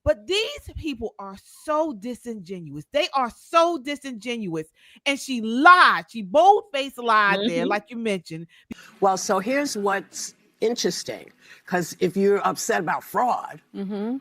But these people are so disingenuous. They are so disingenuous. And she lied. She bold-faced lied there, like you mentioned. Well, so here's what's interesting. Because if you're upset about fraud, in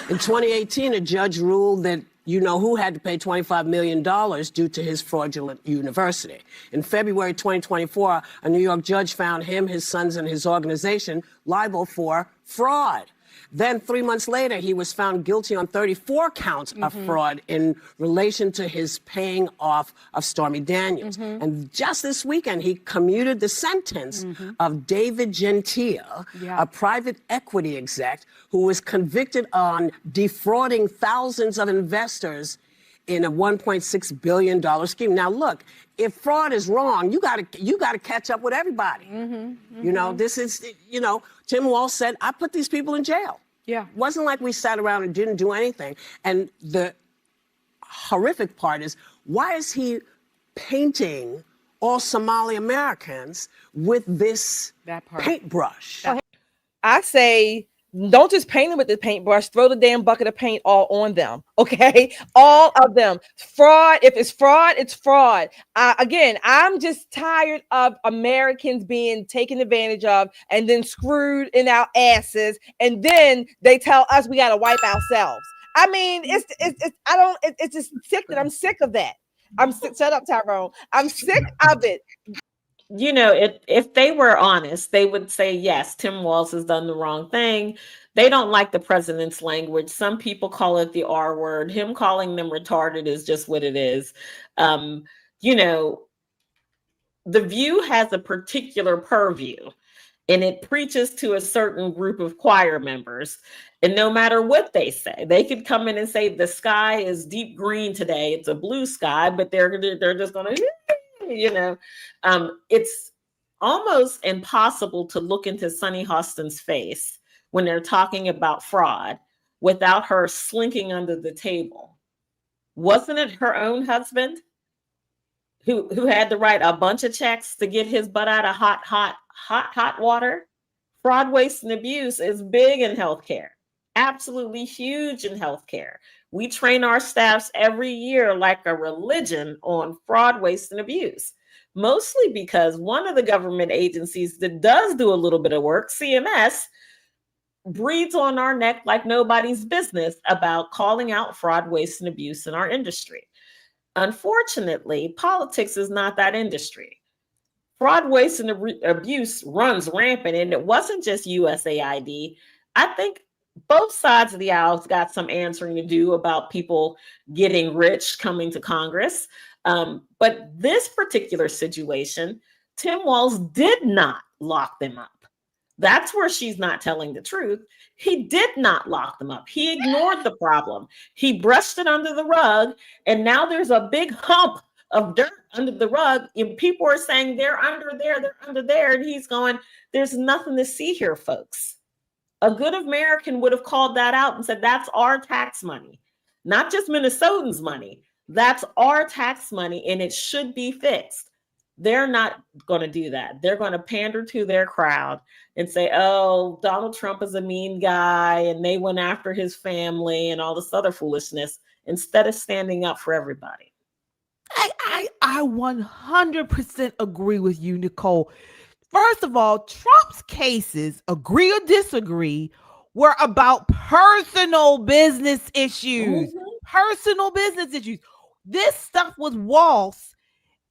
2018, a judge ruled that you know who had to pay $25 million due to his fraudulent university. In February 2024, a New York judge found him, his sons, and his organization liable for fraud. Then 3 months later, he was found guilty on 34 counts of fraud in relation to his paying off of Stormy Daniels. And just this weekend, he commuted the sentence of David Gentile, a private equity exec who was convicted on defrauding thousands of investors in a $1.6 billion scheme. Now, look, if fraud is wrong, you gotta catch up with everybody. You know, this is, you know, Tim Walz said, I put these people in jail. Yeah. It wasn't like we sat around and didn't do anything. And the horrific part is, why is he painting all Somali Americans with this paintbrush? I say, don't just paint them with the paintbrush, throw the damn bucket of paint all on them, okay? All of them. Fraud, if it's fraud, it's fraud. Again, I'm just tired of Americans being taken advantage of and then screwed in our asses, and then they tell us we got to wipe ourselves. I mean, it's just sick that I'm sick of that. I'm sick. Shut up, Tyrone. I'm sick of it. You know, if they were honest, they would say, yes, Tim Walz has done the wrong thing. They don't like the president's language. Some people call it the R word. Him calling them retarded is just what it is. You know, The View has a particular purview, and it preaches to a certain group of choir members. And no matter what they say, they could come in and say the sky is deep green today. It's a blue sky, but they're just going to... You know, it's almost impossible to look into Sunny Hostin's face when they're talking about fraud without her slinking under the table. Wasn't it her own husband who had to write a bunch of checks to get his butt out of hot water? Fraud, waste, and abuse is big in healthcare, absolutely huge in healthcare. We train our staffs every year like a religion on fraud, waste, and abuse, mostly because one of the government agencies that does do a little bit of work, CMS, breathes on our neck like nobody's business about calling out fraud, waste, and abuse in our industry. Unfortunately, politics is not that industry. Fraud, waste, and abuse runs rampant, and it wasn't just USAID. I think both sides of the aisle's got some answering to do about people getting rich coming to Congress. But this particular situation, Tim Walz did not lock them up. That's where she's not telling the truth. He did not lock them up. He ignored the problem. He brushed it under the rug, and now there's a big hump of dirt under the rug, and people are saying they're under there, and he's going, there's nothing to see here, folks. A good American would have called that out and said, that's our tax money, not just Minnesotans' money. That's our tax money, and it should be fixed. They're not going to do that. They're going to pander to their crowd and say, oh, Donald Trump is a mean guy, and they went after his family and all this other foolishness, instead of standing up for everybody. I 100% agree with you, Nicole. First of all, Trump's cases, agree or disagree, were about personal business issues. Personal business issues. This stuff with Walz,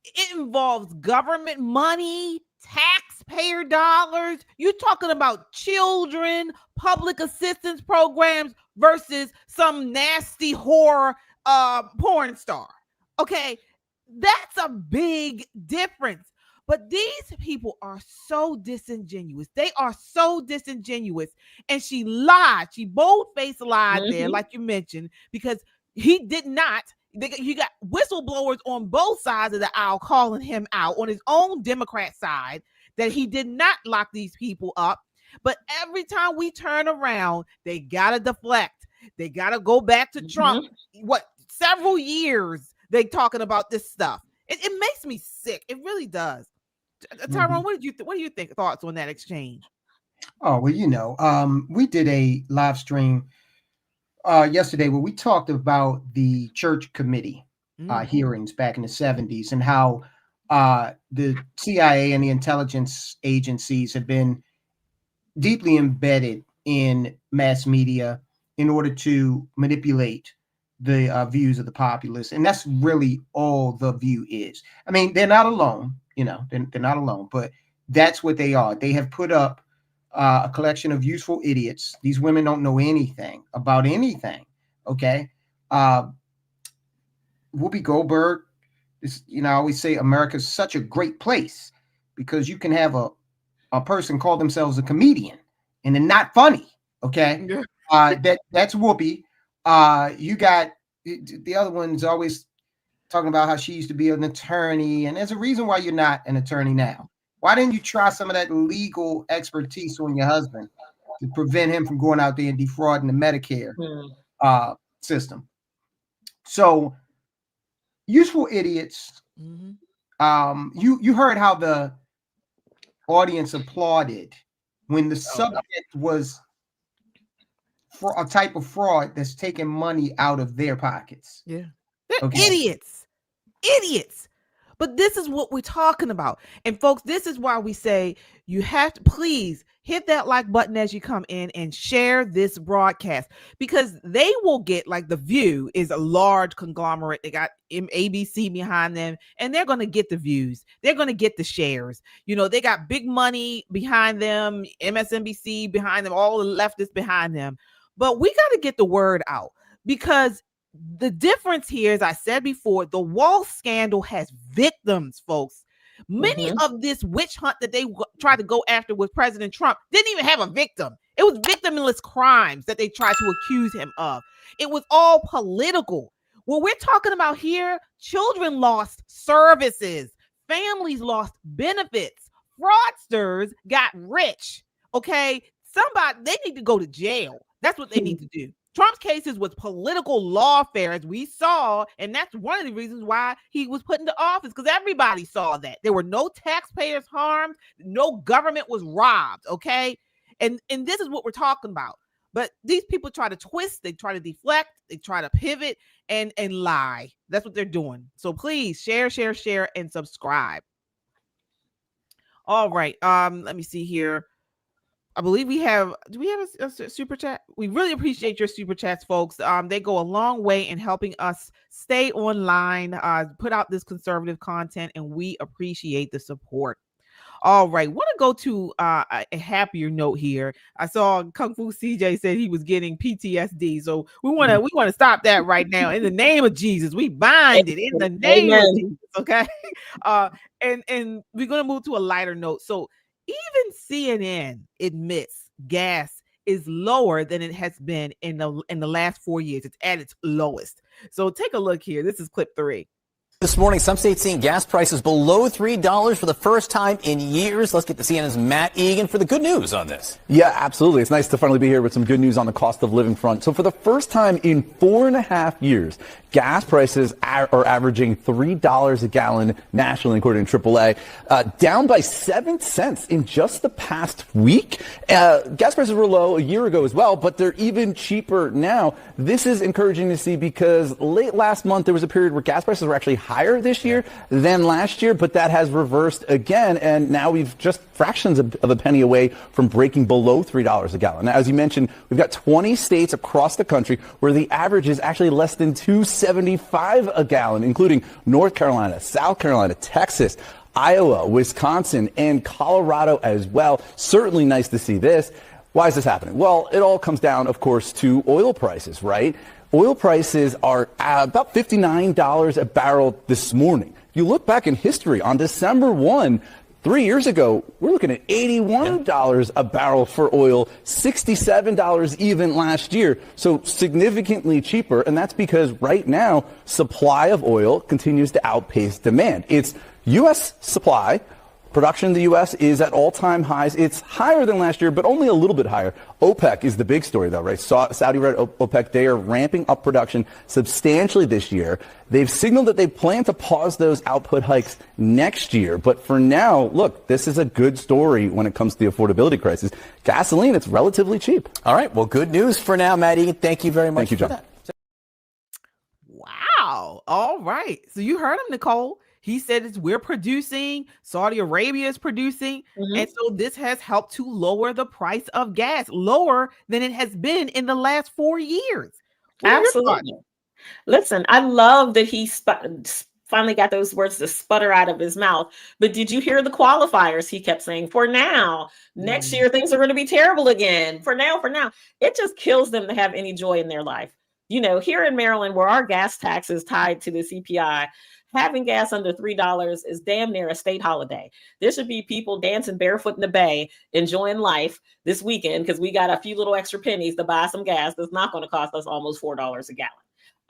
it involves government money, taxpayer dollars. You're talking about children, public assistance programs versus some nasty whore porn star. Okay, that's a big difference. But these people are so disingenuous. They are so disingenuous. And she lied. She bold-faced lied there, like you mentioned, because he did not. You got whistleblowers on both sides of the aisle calling him out on his own Democrat side that he did not lock these people up. But every time we turn around, they got to deflect. They got to go back to Trump. Several years they talking about this stuff. It makes me sick. It really does. Tyrone, what do you think? Thoughts on that exchange? Oh, well, we did a live stream yesterday where we talked about the church committee hearings back in the 70s and how the CIA and the intelligence agencies have been deeply embedded in mass media in order to manipulate the views of the populace. And that's really all the View is. I mean, they're not alone, they're not alone, but that's what they are. They have put up a collection of useful idiots. These women don't know anything about anything. Okay. Whoopi Goldberg is, I always say America's such a great place because you can have a person call themselves a comedian and they're not funny. Okay. That's Whoopi. You got the other one's always talking about how she used to be an attorney, and there's a reason why you're not an attorney now. Why didn't you try some of that legal expertise on your husband to prevent him from going out there and defrauding the Medicare system? So, useful idiots. Mm-hmm. You heard how the audience applauded when the subject was for a type of fraud that's taking money out of their pockets. Yeah, they're idiots. But this is what we're talking about. And folks, this is why we say you have to please hit that like button as you come in and share this broadcast, because they will get, like, The View is a large conglomerate. They got ABC behind them, and they're going to get the views. They're going to get the shares. They got big money behind them, MSNBC behind them, all the leftists behind them. But we got to get the word out, because the difference here, as I said before, the Walz scandal has victims, folks. Many of this witch hunt that they tried to go after with President Trump didn't even have a victim. It was victimless crimes that they tried to accuse him of. It was all political. What we're talking about here, children lost services, families lost benefits, fraudsters got rich. Okay, they need to go to jail. That's what they need to do. Trump's cases was political lawfare, as we saw, and that's one of the reasons why he was put into office, because everybody saw that. There were no taxpayers harmed, no government was robbed, okay? And this is what we're talking about. But these people try to twist, they try to deflect, they try to pivot and lie. That's what they're doing. So please share, and subscribe. All right, let me see here. I believe do we have a super chat? We really appreciate your super chats, folks. They go a long way in helping us stay online, put out this conservative content, and we appreciate the support. All right, want to go to a happier note here. I saw Kung Fu CJ said he was getting PTSD, so we want to stop that right now. In the name of Jesus, we bind it in the name of Jesus. Okay, and we're gonna move to a lighter note. So, even CNN admits gas is lower than it has been in the last 4 years. It's at its lowest. So take a look here. This is clip 3. This morning, some states seeing gas prices below $3 for the first time in years. Let's get to CNN's Matt Egan for the good news on this. Yeah, absolutely. It's nice to finally be here with some good news on the cost of living front. So for the first time in 4.5 years, gas prices are averaging $3 a gallon nationally, according to AAA, down by 7 cents in just the past week. Gas prices were low a year ago as well, but they're even cheaper now. This is encouraging to see because late last month, there was a period where gas prices were actually higher this year than last year, but that has reversed again, and now we've just fractions of a penny away from breaking below $3 a gallon. Now, as you mentioned, we've got 20 states across the country where the average is actually less than $2.75 a gallon, including North Carolina, South Carolina, Texas, Iowa, Wisconsin, and Colorado as well. Certainly nice to see this. Why is this happening? Well, it all comes down, of course, to oil prices, right? Oil prices are about $59 a barrel this morning. If you look back in history, on December 1, 3 years ago, we're looking at $81 a barrel for oil, $67 even last year. So significantly cheaper. And that's because right now, supply of oil continues to outpace demand. It's U.S. supply Production in the U.S. is at all-time highs. It's higher than last year, but only a little bit higher. OPEC is the big story, though, right? Saudi-led OPEC, they are ramping up production substantially this year. They've signaled that they plan to pause those output hikes next year. But for now, look, this is a good story when it comes to the affordability crisis. Gasoline, it's relatively cheap. All right. Well, good news for now, Matt Egan. Thank you very much. Thank you, John. For that. Wow. All right. So you heard him, Nicole. He said we're producing, Saudi Arabia is producing, and so this has helped to lower the price of gas, lower than it has been in the last 4 years. Absolutely. Listen, I love that he finally got those words to sputter out of his mouth. But did you hear the qualifiers he kept saying? For now, next year, things are going to be terrible again. For now. It just kills them to have any joy in their life. You know, here in Maryland, where our gas tax is tied to the CPI, having gas under $3 is damn near a state holiday. There should be people dancing barefoot in the bay, enjoying life this weekend because we got a few little extra pennies to buy some gas that's not going to cost us almost $4 a gallon.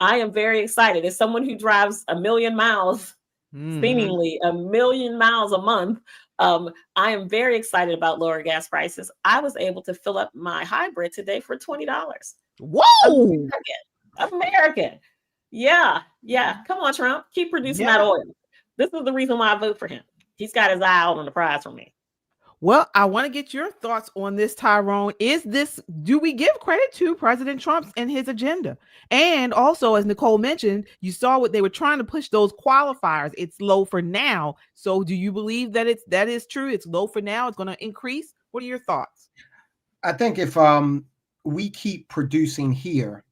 I am very excited. As someone who drives 1 million miles, seemingly 1 million miles a month, I am very excited about lower gas prices. I was able to fill up my hybrid today for $20. Whoa! American. Yeah. Come on, Trump. Keep producing that oil. This is the reason why I vote for him. He's got his eye out on the prize for me. Well, I want to get your thoughts on this, Tyrone. Do we give credit to President Trump and his agenda? And also, as Nicole mentioned, you saw what they were trying to push those qualifiers. It's low for now. So do you believe that that is true? It's low for now. It's going to increase. What are your thoughts? I think if we keep producing here,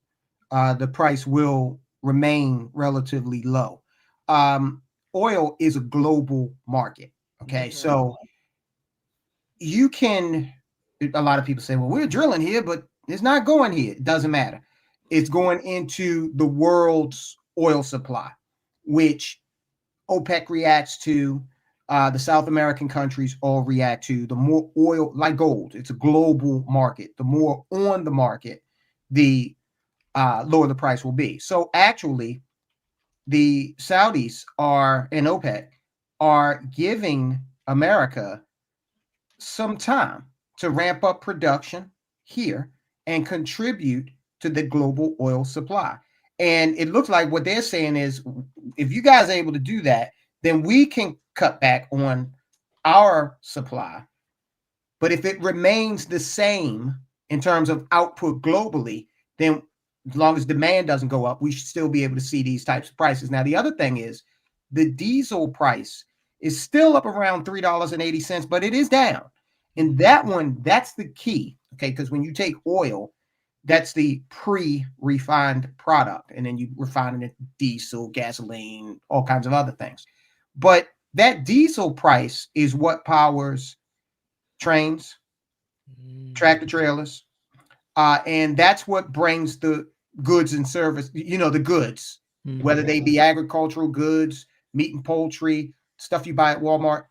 the price will remain relatively low. Oil is a global market. Okay. So you can, a lot of people say, well, we're drilling here, but it's not going here. It doesn't matter. It's going into the world's oil supply, which OPEC reacts to, the South American countries all react to. The more oil, like gold, it's a global market. The more on the market, the lower the price will be. So actually, the Saudis and OPEC are giving America some time to ramp up production here and contribute to the global oil supply. And it looks like what they're saying is, if you guys are able to do that, then we can cut back on our supply. But if it remains the same in terms of output globally, then as long as demand doesn't go up, we should still be able to see these types of prices. Now, the other thing is the diesel price is still up around $3.80, but it is down. And that's the key, okay? Because when you take oil, that's the pre-refined product, and then you refine it into diesel, gasoline, all kinds of other things. But that diesel price is what powers trains, tractor trailers, and that's what brings the goods and service, the goods, whether they be agricultural goods, meat and poultry, stuff you buy at Walmart,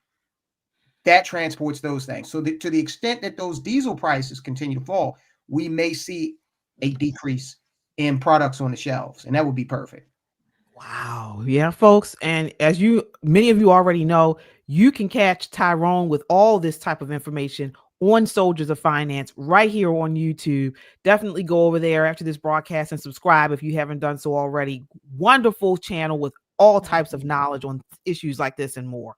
that transports those things. So to the extent that those diesel prices continue to fall, we may see a decrease in products on the shelves, and that would be perfect. Wow. Yeah, folks. And as many of you already know, you can catch Tyrone with all this type of information on Soldiers of Finance right here on YouTube. Definitely go over there after this broadcast and subscribe if you haven't done so already. Wonderful channel with all types of knowledge on issues like this and more.